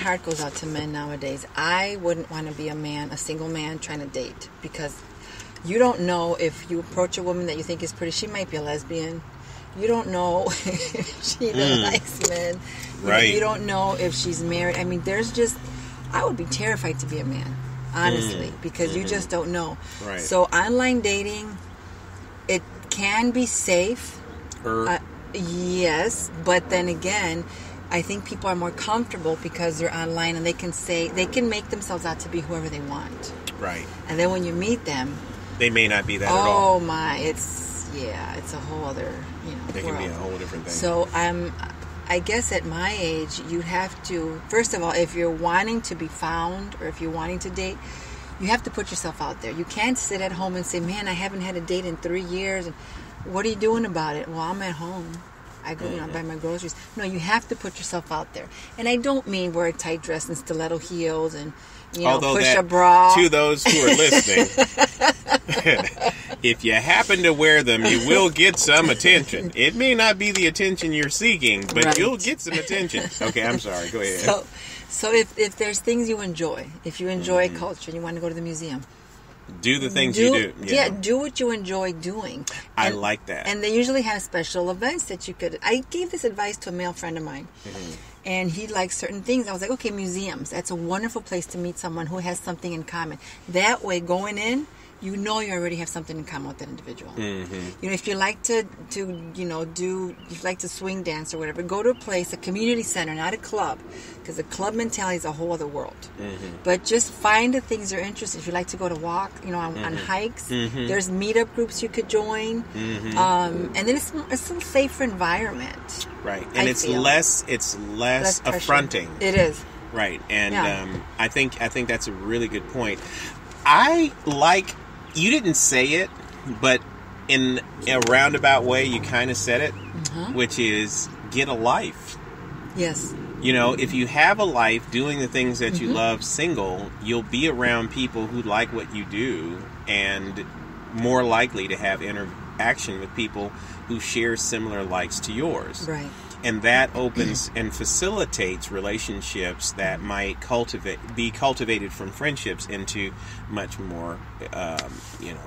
heart goes out to men nowadays. I wouldn't want to be a single man trying to date, because you don't know if you approach a woman that you think is pretty, she might be a lesbian. You don't know if she likes men. Right. You don't know if she's married. I mean, I would be terrified to be a man, honestly, because you just don't know. Right. So online dating, it can be safe. Yes, but then again, I think people are more comfortable because they're online and they can make themselves out to be whoever they want. Right. And then when you meet them, they may not be that at all. Oh my, it's a whole other, It world. can be a whole different thing. So I guess at my age, you'd have to, first of all, if you're wanting to be found or if you're wanting to date, you have to put yourself out there. You can't sit at home and say, man, I haven't had a date in 3 years. And what are you doing about it? Well, I'm at home. I go, buy my groceries. No, you have to put yourself out there. And I don't mean wear a tight dress and stiletto heels and, push a bra. To those who are listening, if you happen to wear them, you will get some attention. It may not be the attention you're seeking, but you'll get some attention. Okay, I'm sorry. Go ahead. So if there's things you enjoy, if you enjoy culture and you want to go to the museum, do the things you do. Yeah, do what you enjoy doing. I like that. And they usually have special events that you could... I gave this advice to a male friend of mine. And he likes certain things. I was like, okay, museums. That's a wonderful place to meet someone who has something in common. That way, going in, you already have something in common with that individual. If you like to if you like to swing dance or whatever, go to a place, a community center, not a club, because the club mentality is a whole other world. But just find the things you're interested in. If you like to go to walk, on hikes, there's meetup groups you could join, and then it's a safer environment. Right, and it's less affronting. It is. Right, and I think that's a really good point. I like, you didn't say it, but in a roundabout way, you kind of said it, which is get a life. Yes. If you have a life doing the things that you love single, you'll be around people who like what you do and more likely to have interaction with people who share similar likes to yours. Right. And that opens and facilitates relationships that might be cultivated from friendships into much more,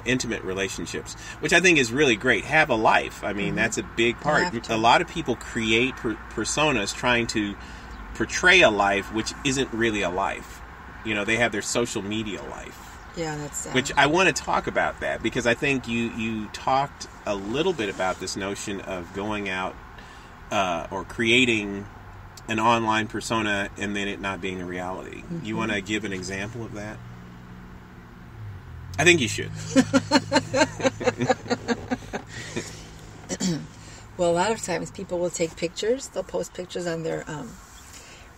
intimate relationships, which I think is really great. Have a life. I mean, that's a big part. A lot of people create personas trying to portray a life which isn't really a life. They have their social media life. Yeah, that's sad. Which I want to talk about that, because I think you talked a little bit about this notion of going out or creating an online persona and then it not being a reality. You want to give an example of that? I think you should. Well, a lot of times people will take pictures. They'll post pictures on their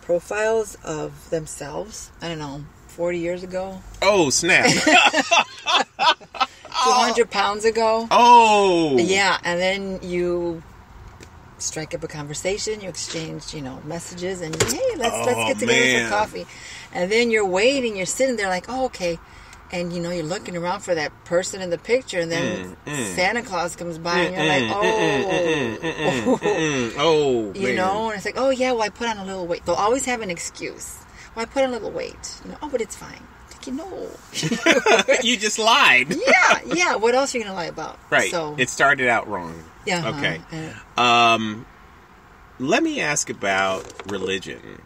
profiles of themselves. I don't know, 40 years ago. Oh, snap. 200 pounds ago. Oh. Yeah, and then you strike up a conversation, you exchange, messages, and hey, let's get together for coffee. And then you're waiting, you're sitting there like, oh, okay. And, you're looking around for that person in the picture, and then Santa Claus comes by, and you're like, oh. Man. And it's like, oh, yeah, well, I put on a little weight. They'll always have an excuse. Well, I put on a little weight. Oh, but it's fine. You just lied. Yeah. What else are you going to lie about? Right. So, it started out wrong. Yeah. Okay. Let me ask about religion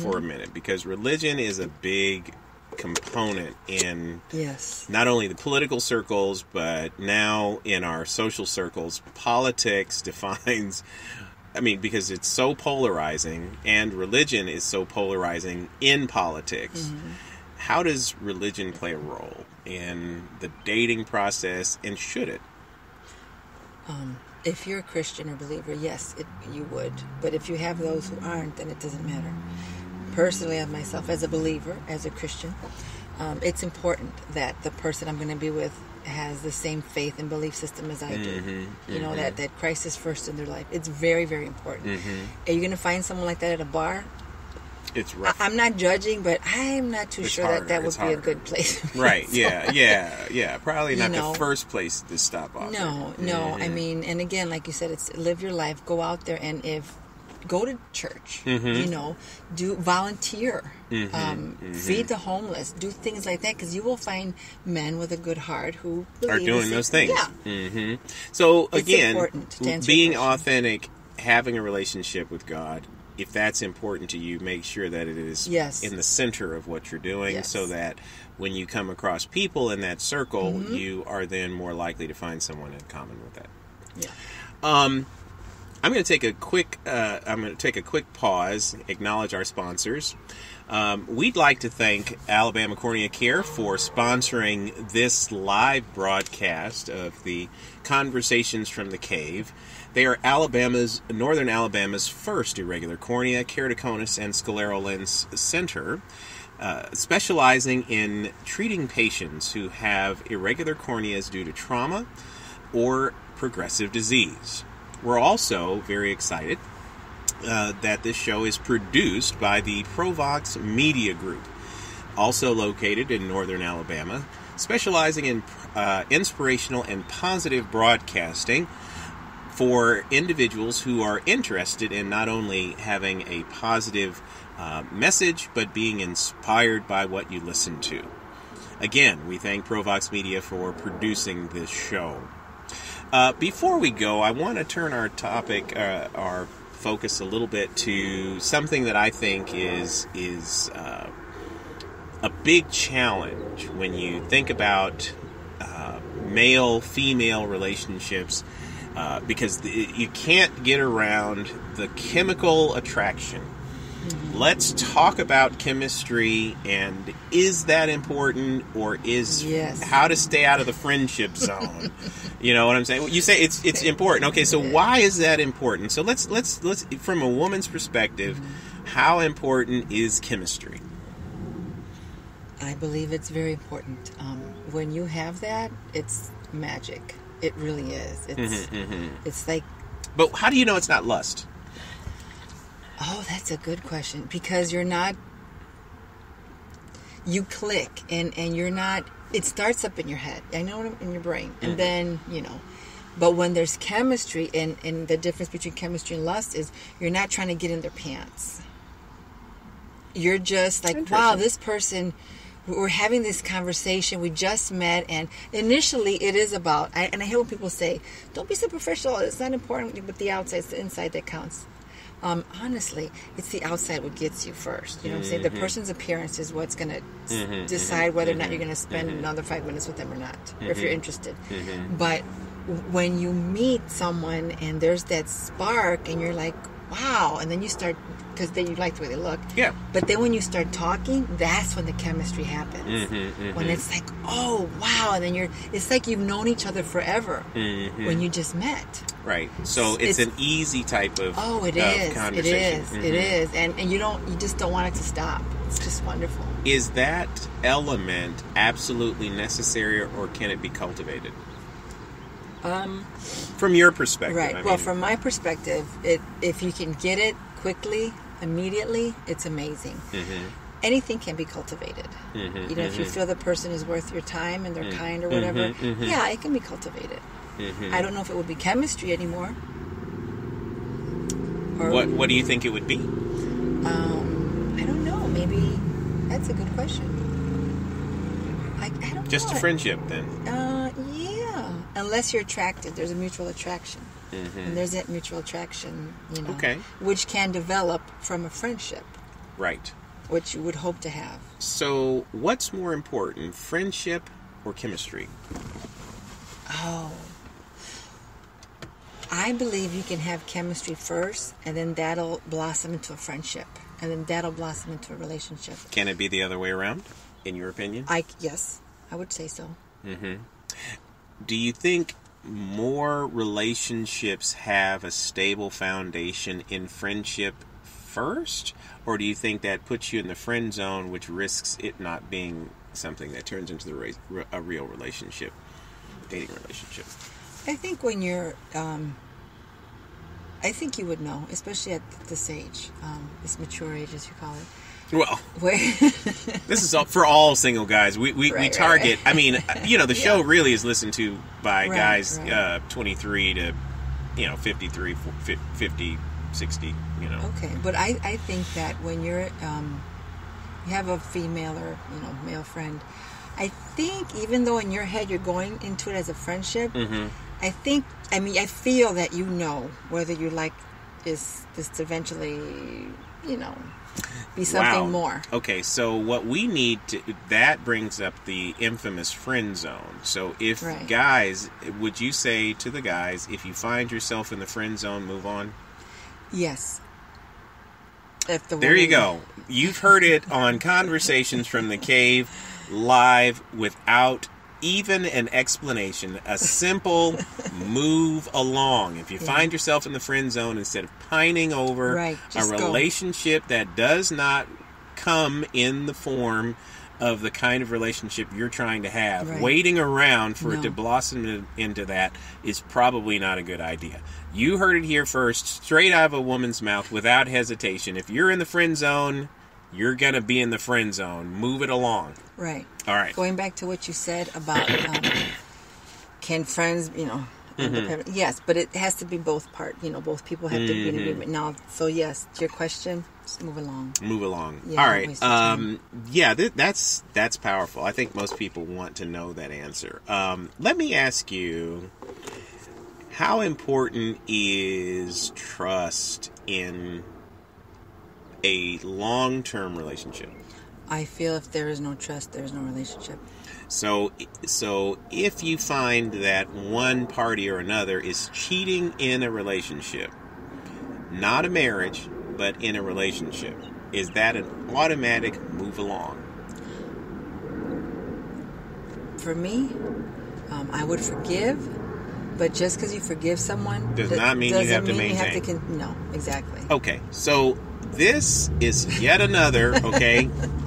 for a minute, because religion is a big component in not only the political circles, but now in our social circles. Politics defines, because it's so polarizing, and religion is so polarizing in politics. How does religion play a role in the dating process, and should it? If you're a Christian or believer, yes, you would. But if you have those who aren't, then it doesn't matter. Personally, myself, as a believer, as a Christian, it's important that the person I'm going to be with has the same faith and belief system as I do. That Christ is first in their life. It's very, very important. Are you going to find someone like that at a bar? It's rough. I'm not judging, but I'm not too sure that would be a good place. Right, yeah. Probably not the first place to stop off. No. And again, like you said, it's live your life, go out there, and if go to church, you know, do volunteer, feed the homeless, do things like that, because you will find men with a good heart who are doing those things. Yeah. So it's again, being authentic, having a relationship with God, if that's important to you, make sure that it is in the center of what you're doing, so that when you come across people in that circle, you are then more likely to find someone in common with that. Yeah. I'm going to take a quick pause, acknowledge our sponsors. We'd like to thank Alabama Cornea Care for sponsoring this live broadcast of the Conversations from the Cave. They are Northern Alabama's first irregular cornea, keratoconus, and scleral lens center, specializing in treating patients who have irregular corneas due to trauma or progressive disease. We're also very excited that this show is produced by the Provox Media Group, also located in Northern Alabama, specializing in inspirational and positive broadcasting for individuals who are interested in not only having a positive message, but being inspired by what you listen to. Again, we thank Provox Media for producing this show. Before we go, I want to turn our topic, our focus a little bit to something that I think is a big challenge when you think about male-female relationships, because you can't get around the chemical attraction. Let's talk about chemistry, and is that important, or is how to stay out of the friendship zone? You know what I'm saying? You say it's important. Okay, so why is that important? So let's from a woman's perspective, how important is chemistry? I believe it's very important. When you have that, it's magic. It really is. It's like. But how do you know it's not lust? Oh, that's a good question. Because you're not. You click and you're not. It starts up in your head. I know, in your brain, and then But when there's chemistry, and the difference between chemistry and lust is you're not trying to get in their pants. You're just like, wow, this person. We're having this conversation. We just met, and initially it is about. And I hear when people say, "Don't be superficial. It's not important, but the outside, it's the inside that counts." Honestly, it's the outside what gets you first. You know what I'm saying? The person's appearance is what's going to decide whether or not you're going to spend another 5 minutes with them or not, or if you're interested. But when you meet someone and there's that spark, and you're like, wow, and then you start, because then you like the way they look. Yeah. But then when you start talking, that's when the chemistry happens. When it's like, oh, wow, and then it's like you've known each other forever when you just met. Right. So it's an easy type of conversation. It is. It is. And you just don't want it to stop. It's just wonderful. Is that element absolutely necessary, or can it be cultivated? From your perspective. Right. Well, from my perspective, if you can get it quickly, immediately, it's amazing. Anything can be cultivated. If you feel the person is worth your time and they're kind or whatever, yeah, it can be cultivated. I don't know if it would be chemistry anymore. Or, what do you think it would be? I don't know. Maybe that's a good question. I don't know. Just a friendship, then. Yeah. Unless you're attracted, there's a mutual attraction, and there's that mutual attraction, which can develop from a friendship, right? Which you would hope to have. So, what's more important, friendship or chemistry? Oh. I believe you can have chemistry first, and then that'll blossom into a friendship, and then that'll blossom into a relationship. Can it be the other way around, in your opinion? Yes, I would say so. Do you think more relationships have a stable foundation in friendship first, or do you think that puts you in the friend zone, which risks it not being something that turns into a real relationship, dating relationship? I think when you're, I think you would know, especially at this age, this mature age, as you call it. Well, this is for all single guys. We target. Right. I mean, the show really is listened to by guys 23 to 53, 50 60, you know. Okay, but I think that when you're you have a female or male friend, I think even though in your head you're going into it as a friendship, I feel that whether you like this to eventually be something more. Okay, so what we need that brings up the infamous friend zone. So if guys, would you say to the guys, if you find yourself in the friend zone, move on? Yes. There you go. You've heard it on Conversations from the Cave, live, without even an explanation. A simple move along. If you find yourself in the friend zone, instead of pining over a relationship that does not come in the form of the kind of relationship you're trying to have, waiting around for it to blossom into that is probably not a good idea. You heard it here first, straight out of a woman's mouth, without hesitation. If you're in the friend zone, you're going to be in the friend zone. Move it along. Right. All right. Going back to what you said about can friends, yes, but it has to be both both people have to be in agreement. Now, so yes, to your question, just move along. Move along. Yeah, all right. That's powerful. I think most people want to know that answer. Let me ask you, how important is trust in a long-term relationship? I feel if there is no trust, there is no relationship. So if you find that one party or another is cheating in a relationship, not a marriage, but in a relationship, is that an automatic move along? For me, I would forgive, but just because you forgive someone does not mean you have to maintain. No, exactly. Okay, so this is yet another,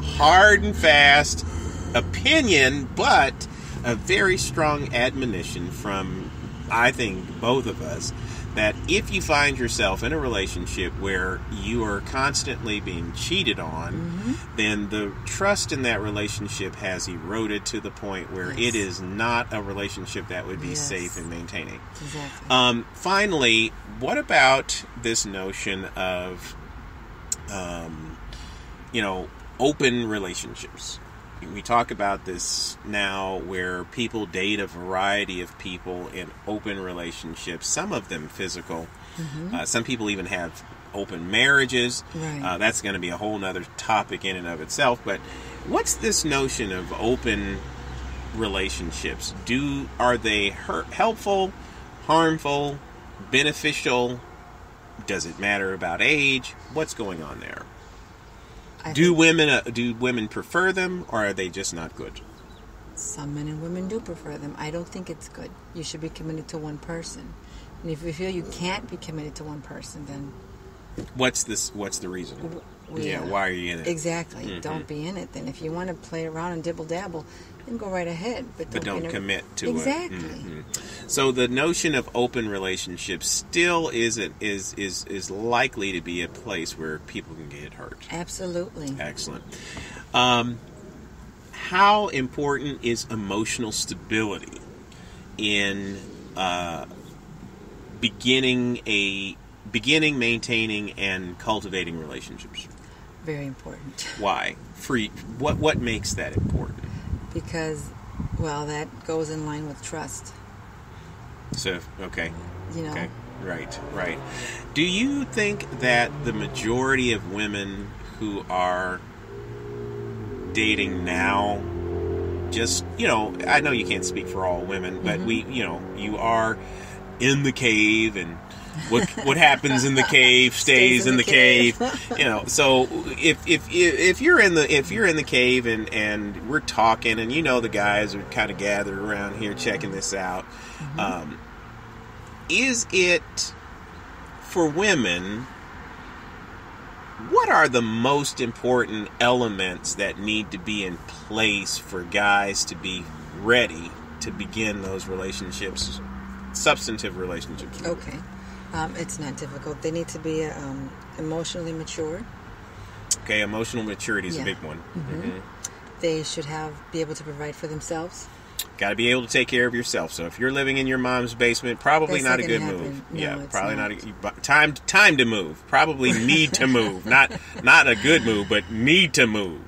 hard and fast opinion, but a very strong admonition from, I think, both of us, that if you find yourself in a relationship where you are constantly being cheated on, then the trust in that relationship has eroded to the point where it is not a relationship that would be safe in maintaining. Exactly. Finally, what about this notion of open relationships? We talk about this now where people date a variety of people in open relationships, some of them physical. Some people even have open marriages. Right. That's going to be a whole nother topic in and of itself. But what's this notion of open relationships? Are they helpful, harmful, beneficial? Does it matter about age? What's going on there? Do women prefer them, or are they just not good? Some men and women do prefer them. I don't think it's good. You should be committed to one person. And if you feel you can't be committed to one person, then what's the reason? Why are you in it? Exactly. Don't be in it. Then if you want to play around and dibble dabble, then go right ahead. But don't commit to it. Exactly. So the notion of open relationships still is likely to be a place where people can get hurt. Absolutely. Excellent. How important is emotional stability in beginning, maintaining, and cultivating relationships? Very important. Why? What makes that important? Because, that goes in line with trust. So, okay. Okay. Right. Do you think that the majority of women who are dating now, just, I know you can't speak for all women, but you are in the cave, and what happens in the cave stays in the cave. So if you're in the cave and we're talking, and the guys are kind of gathered around here checking this out, is it for women? What are the most important elements that need to be in place for guys to be ready to begin those relationships, substantive relationships? Okay. It's not difficult. They need to be emotionally mature. Okay, emotional maturity is a big one. They should be able to provide for themselves. got to be able to take care of yourself. So if you're living in your mom's basement, probably That's not a good move. No, probably not. Time to move. Probably need to move. Not a good move, but need to move.